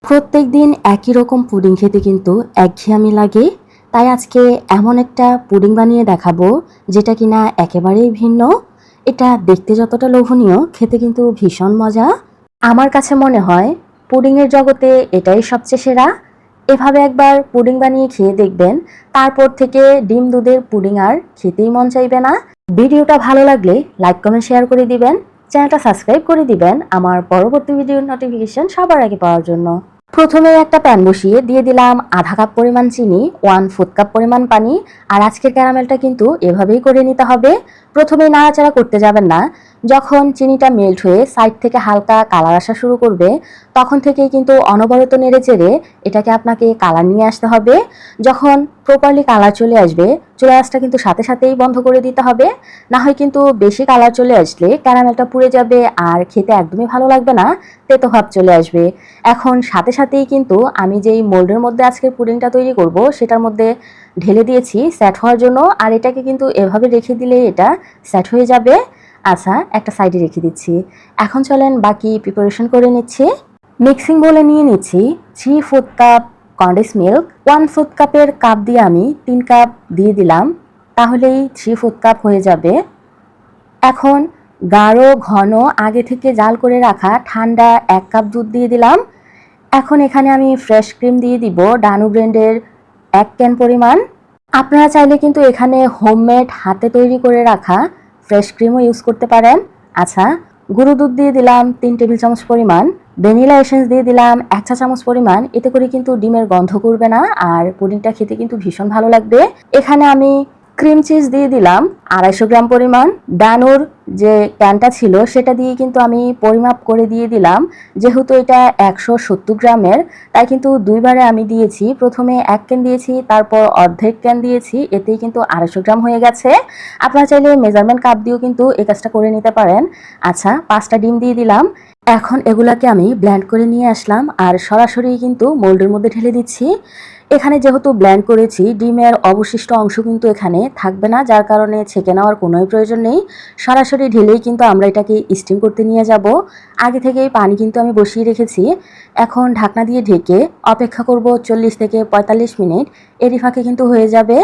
প্রত্যেকদিন একই রকম পুডিং খেতে কিন্তু একঘেয়েমি লাগে। তাই আজকে এমন একটা পুডিং বানিয়ে দেখাবো যেটা কিনা একেবারেই ভিন্ন। এটা দেখতে যতটা লোভনীয়, খেতে কিন্তু ভীষণ মজা। আমার কাছে মনে হয় পুডিংয়ের জগতে এটাই সবচেয়ে সেরা। এভাবে একবার পুডিং বানিয়ে খেয়ে দেখবেন, তারপর থেকে ডিম দুধের পুডিং আর খেতেই মন চাইবে না। ভিডিওটা ভালো লাগলে লাইক কমেন্ট শেয়ার করে দিবেন, চ্যানেলটা সাবস্ক্রাইব করে দিবেন আমার পরবর্তী ভিডিওর নোটিফিকেশন সবার আগে পাওয়ার জন্য। প্রথমে একটা প্যান বসিয়ে দিয়ে দিলাম আধা কাপ পরিমাণ চিনি, 1/4 কাপ পরিমাণ পানি। আর আজকের ক্যারামেলটা কিন্তু এভাবেই করে নিতে হবে। প্রথমে নাড়াচাড়া করতে যাবেন না। যখন চিনিটা মেল্ট হয়ে সাইড থেকে হালকা কালার আসা শুরু করবে, তখন থেকেই কিন্তু অনবরত নেড়ে চেড়ে এটাকে আপনাকে কালার নিয়ে আসতে হবে। যখন প্রপারলি কালার চলে আসবে, চুলা আঁচটা কিন্তু সাথে সাথেই বন্ধ করে দিতে হবে। না হয় কিন্তু বেশি কালার চলে আসলে ক্যারামেলটা পুড়ে যাবে আর খেতে একদমই ভালো লাগবে না, তেতো ভাব চলে আসবে। এখন সাথে সাথেই কিন্তু আমি যেই মোল্ডের মধ্যে আজকের পুডিংটা তৈরি করব সেটার মধ্যে ঢেলে দিয়েছি সেট হওয়ার জন্য। আর এটাকে কিন্তু এভাবে রেখে দিলে এটা সেট হয়ে যাবে। আচ্ছা, একটা সাইডে রেখে দিচ্ছি। এখন চলেন বাকি প্রিপারেশন করে নিচ্ছি। মিক্সিং বলে নিয়ে নিচ্ছি 3/4 কাপ কন্ডেন্স মিল্ক। 1/4 কাপের কাপ দিয়ে আমি 3 কাপ দিয়ে দিলাম, তাহলেই 3/4 কাপ হয়ে যাবে। এখন গাঢ় ঘন আগে থেকে জাল করে রাখা ঠান্ডা 1 কাপ দুধ দিয়ে দিলাম। এখন এখানে আমি ফ্রেশ ক্রিম দিয়ে দিব ডানু ব্র্যান্ডের 1 ক্যান পরিমাণ। আপনারা চাইলে কিন্তু এখানে হোমমেড হাতে তৈরি করে রাখা ফ্রেশ ক্রিমও ইউজ করতে পারেন। আচ্ছা, গুঁড়ো দুধ দিয়ে দিলাম 3 টেবিল চামচ পরিমাণ। ভ্যানিলা এসেন্স দিয়ে দিলাম 1 চা চামচ পরিমাণ। এতে করে কিন্তু ডিমের গন্ধ করবে না আর পুডিংটা খেতে কিন্তু ভীষণ ভালো লাগবে। এখানে আমি ক্রিম চিজ দিয়ে দিলাম 250 গ্রাম পরিমাণ। ডানুর যে প্যানটা ছিল সেটা দিয়ে কিন্তু আমি পরিমাপ করে দিয়ে দিলাম। যেহেতু এটা 170 গ্রামের, তাই কিন্তু দুইবারে আমি দিয়েছি। প্রথমে 1 ক্যান দিয়েছি, তারপর অর্ধেক ক্যান দিয়েছি, এতেই কিন্তু 250 গ্রাম হয়ে গেছে। আপনারা চাইলে মেজারমেন্ট কাপ দিয়েও কিন্তু এই কাজটা করে নিতে পারেন। আচ্ছা, 5টা ডিম দিয়ে দিলাম। এখন এগুলাকে আমি ব্লেন্ড করে নিয়ে আসলাম আর সরাসরি কিন্তু মোল্ডের মধ্যে ঢেলে দিচ্ছি। এখানে যেহেতু ব্লেন্ড করেছি, ডিমের অবশিষ্ট অংশ কিন্তু এখানে থাকবে না, যার কারণে ছেঁকে নেওয়ার কোনোই প্রয়োজন নেই। সরাসরি ঢেলেই কিন্তু আমরা এটাকে স্টিম করতে নিয়ে যাব। আগে থেকেই পানি কিন্তু আমি বসিয়ে রেখেছি। এখন ঢাকনা দিয়ে ঢেকে অপেক্ষা করব 40 থেকে 45 মিনিট। এরই ফাঁকে কিন্তু হয়ে যাবে।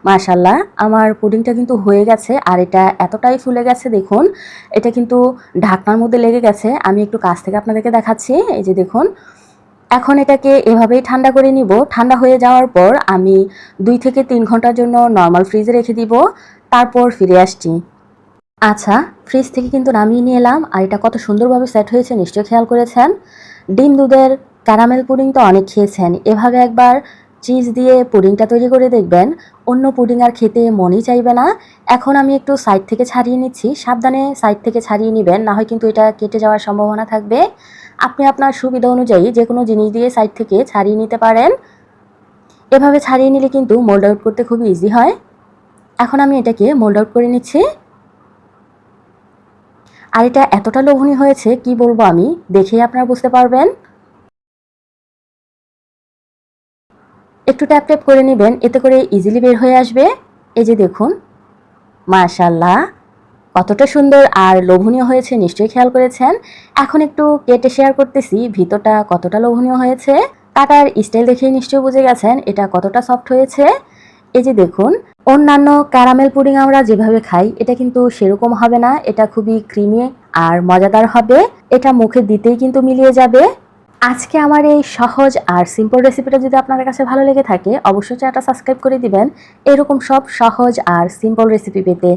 মাশাআল্লাহ, আমার পুডিংটা কিন্তু হয়ে গেছে আর এটা এতটাই ফুলে গেছে দেখুন। এটা কিন্তু ঢাকনার মধ্যে লেগে গেছে। আমি একটু কাছ থেকে আপনাদেরকে দেখাচ্ছি। এই যে দেখুন। এখন এটাকে এভাবেই ঠান্ডা করে নিব। ঠান্ডা হয়ে যাওয়ার পর আমি 2 থেকে 3 ঘন্টার জন্য নর্মাল ফ্রিজে রেখে দিব, তারপর ফিরে আসছি। আচ্ছা, ফ্রিজ থেকে কিন্তু নামিয়ে নিয়ে এলাম আর এটা কত সুন্দরভাবে সেট হয়েছে নিশ্চয়ই খেয়াল করেছেন। ডিম দুধের ক্যারামেল পুডিং তো অনেক খেয়েছেন, এভাবে একবার চিজ দিয়ে পুডিংটা তৈরি করে দেখবেন, অন্য পুডিং আর খেতে মনই চাইবে না। এখন আমি একটু সাইড থেকে ছাড়িয়ে নিচ্ছি। সাবধানে সাইড থেকে ছাড়িয়ে নেবেন, না হয় কিন্তু এটা কেটে যাওয়ার সম্ভাবনা থাকবে। আপনি আপনার সুবিধা অনুযায়ী যে কোনো জিনিস দিয়ে সাইড থেকে ছাড়িয়ে নিতে পারেন। এভাবে ছাড়িয়ে নিলে কিন্তু মোল্ড আউট করতে খুবই ইজি হয়। এখন আমি এটাকে মোল্ড আউট করে নিচ্ছি। আর এটা এতটা লোভনীয় হয়েছে কি বলবো, আমি দেখেই আপনারা বুঝতে পারবেন। একটু ট্যাপ ট্যাপ করে নেবেন, এতে করে ইজিলি বের হয়ে আসবে। এই যে দেখুন, মাশাআল্লাহ, কতটা সুন্দর আর লোভনীয় হয়েছে নিশ্চয়ই খেয়াল করেছেন। এখন একটু কেটে শেয়ার করতেছি ভিতরটা কতটা লোভনীয় হয়েছে। কাটার স্টাইল দেখেই নিশ্চয়ই বুঝে গেছেন এটা কতটা সফট হয়েছে। এই যে দেখুন, অন্যান্য ক্যারামেল পুডিং আমরা যেভাবে খাই এটা কিন্তু সেরকম হবে না। এটা খুবই ক্রিমি আর মজাদার হবে। এটা মুখে দিতেই কিন্তু মিলিয়ে যাবে। আজকে আমার এই সহজ আর সিম্পল রেসিপিটা যদি আপনাদের কাছে ভালো লেগে থাকে, অবশ্যই চ্যানেলটা সাবস্ক্রাইব করে দিবেন এরকম সব সহজ আর সিম্পল রেসিপি পেতে।